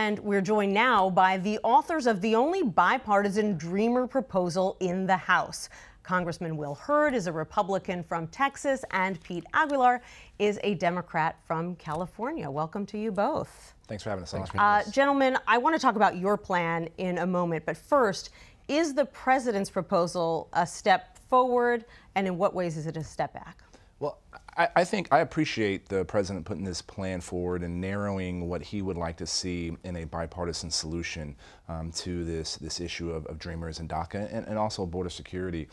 And we're joined now by the authors of the only bipartisan Dreamer proposal in the House. Congressman Will Hurd is a Republican from Texas, and Pete Aguilar is a Democrat from California. Welcome to you both. Thanks for having us. Gentlemen, I want to talk about your plan in a moment, but first, is the president's proposal a step forward, and in what ways is it a step back? Well, I think I appreciate the president putting this plan forward and narrowing what he would like to see in a bipartisan solution to this issue of Dreamers and DACA and also border security.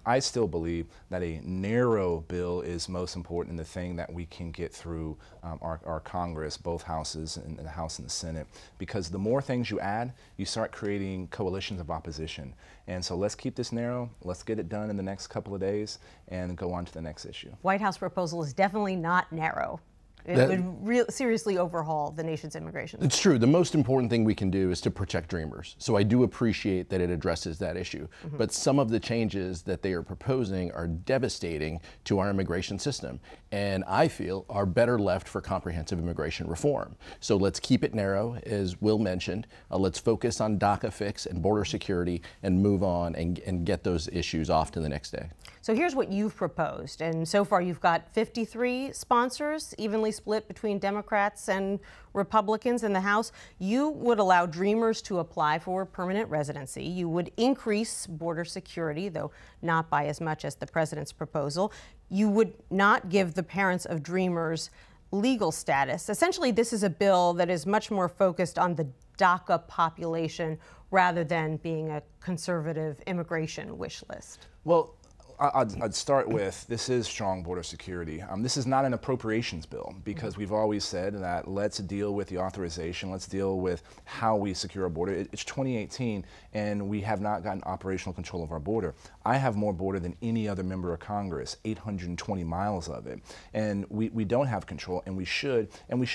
I still believe that a narrow bill is most important and the thing that we can get through our Congress, both houses, and the House and the Senate, because the more things you add, you start creating coalitions of opposition. And so let's keep this narrow, let's get it done in the next couple of days and go on to the next issue. White House proposal is definitely not narrow. It would seriously overhaul the nation's immigration. It's true. The most important thing we can do is to protect Dreamers. So I do appreciate that it addresses that issue. But some of the changes that they are proposing are devastating to our immigration system, and I feel are better left for comprehensive immigration reform. So let's keep it narrow, as Will mentioned. Let's focus on DACA fix and border security and move on and get those issues off to the next day. So here's what you've proposed, and so far you've got 53 sponsors, evenly split between Democrats and Republicans in the House. You would allow Dreamers to apply for permanent residency. You would increase border security, though not by as much as the president's proposal. You would not give the parents of Dreamers legal status. Essentially, this is a bill that is much more focused on the DACA population rather than being a conservative immigration wish list. Well, I'd start with, this is strong border security. This is not an appropriations bill, because we've always said that let's deal with the authorization, let's deal with how we secure our border. It's 2018 and we have not gotten operational control of our border. I have more border than any other member of Congress, 820 miles of it. And we don't have control, and we should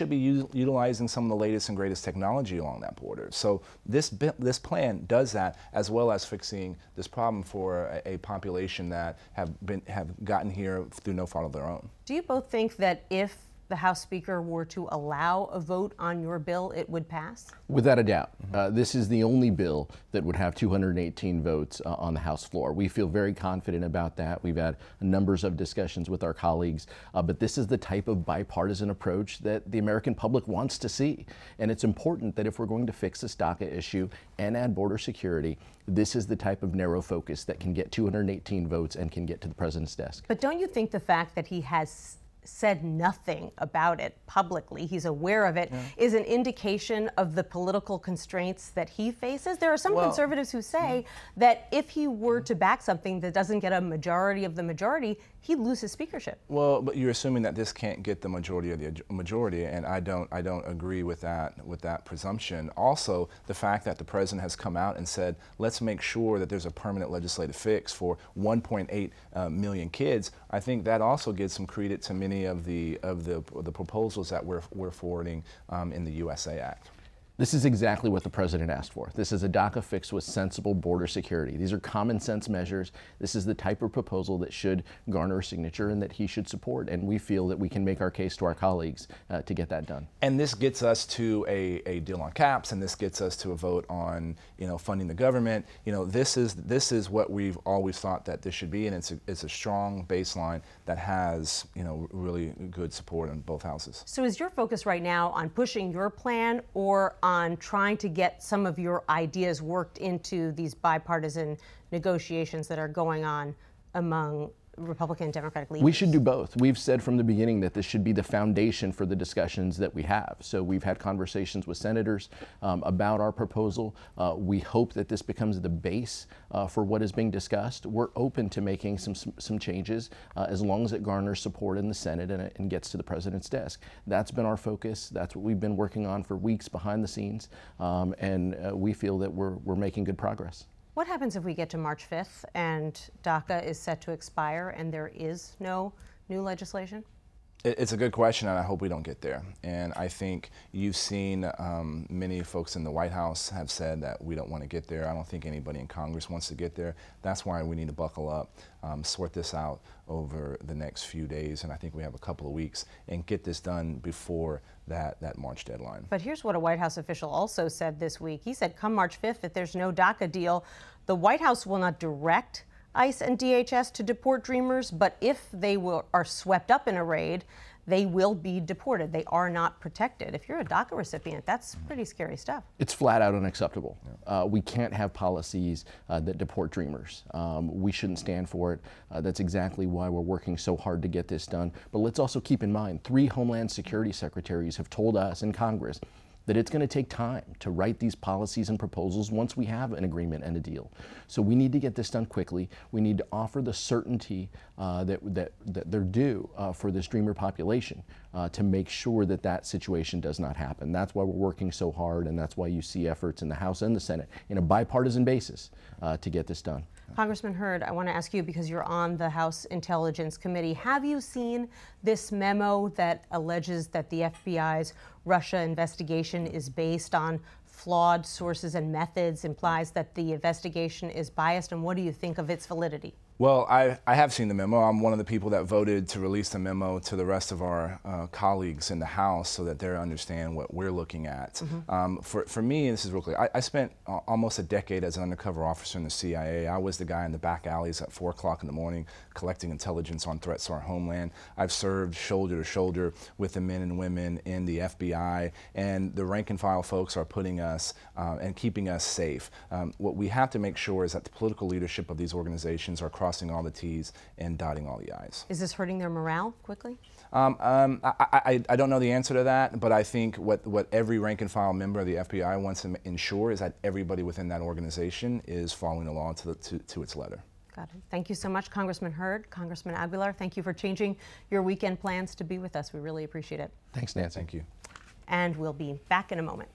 be utilizing some of the latest and greatest technology along that border. So this plan does that, as well as fixing this problem for a population that have gotten here through no fault of their own. Do you both think that if the House Speaker were to allow a vote on your bill, it would pass? Without a doubt. This is the only bill that would have 218 votes on the House floor. We feel very confident about that. We've had numbers of discussions with our colleagues, but this is the type of bipartisan approach that the American public wants to see. And it's important that if we're going to fix this DACA issue and add border security, this is the type of narrow focus that can get 218 votes and can get to the president's desk. But don't you think the fact that he has said nothing about it publicly, he's aware of it, is an indication of the political constraints that he faces? There are some conservatives who say that if he were to back something that doesn't get a majority of the majority, he'd lose his speakership. Well, but you're assuming that this can't get the majority of the majority, and I don't agree with that presumption. Also, the fact that the president has come out and said, let's make sure that there's a permanent legislative fix for 1.8 million kids, I think that also gives some credit to many of the proposals that we're forwarding in the USA Act. This is exactly what the president asked for. This is a DACA fix with sensible border security. These are common sense measures. This is the type of proposal that should garner a signature and that he should support. And we feel that we can make our case to our colleagues to get that done. And this gets us to a deal on caps, and this gets us to a vote on, funding the government. This is what we've always thought that this should be, and it's a strong baseline that has, really good support in both houses. So is your focus right now on pushing your plan, or on trying to get some of your ideas worked into these bipartisan negotiations that are going on among Republican and Democratic leaders? We should do both. We've said from the beginning that this should be the foundation for the discussions that we have. So we've had conversations with senators about our proposal. We hope that this becomes the base for what is being discussed. We're open to making some changes as long as it garners support in the Senate and gets to the president's desk. That's been our focus. That's what we've been working on for weeks behind the scenes, and we feel that we're making good progress. What happens if we get to March 5th and DACA is set to expire and there is no new legislation? It's a good question, and I hope we don't get there. And I think you've seen many folks in the White House have said that we don't want to get there. I don't think anybody in Congress wants to get there. That's why we need to buckle up, sort this out over the next few days, and I think we have a couple of weeks, and get this done before that March deadline. But here's what a White House official also said this week. He said come March 5th, if there's no DACA deal, the White House will not direct ICE and DHS to deport Dreamers, but if they are swept up in a raid, they will be deported. They are not protected. If you're a DACA recipient, that's pretty scary stuff. It's flat out unacceptable. We can't have policies that deport Dreamers. We shouldn't stand for it. That's exactly why we're working so hard to get this done. But let's also keep in mind, 3 Homeland Security secretaries have told us in Congress that it's going to take time to write these policies and proposals once we have an agreement and a deal. So we need to get this done quickly. We need to offer the certainty that they're due for this Dreamer population to make sure that that situation does not happen. That's why we're working so hard, and that's why you see efforts in the House and the Senate in a bipartisan basis to get this done. Congressman Hurd, I want to ask you, because you're on the House Intelligence Committee, have you seen this memo that alleges that the FBI's Russia investigation is based on flawed sources and methods, implies that the investigation is biased, and what do you think of its validity? Well, I have seen the memo. I'm one of the people that voted to release the memo to the rest of our colleagues in the House so that they understand what we're looking at. For me, this is real clear. I spent almost a decade as an undercover officer in the CIA. I was the guy in the back alleys at 4 o'clock in the morning collecting intelligence on threats to our homeland. I've served shoulder to shoulder with the men and women in the FBI, and the rank and file folks are putting us and keeping us safe. What we have to make sure is that the political leadership of these organizations are crossing all the T's and dotting all the I's. Is this hurting their morale quickly? I don't know the answer to that, but I think what every rank and file member of the FBI wants to ensure is that everybody within that organization is following the law to its letter. Got it. Thank you so much, Congressman Hurd. Congressman Aguilar, thank you for changing your weekend plans to be with us. We really appreciate it. Thanks, Nancy. Thank you. And we'll be back in a moment.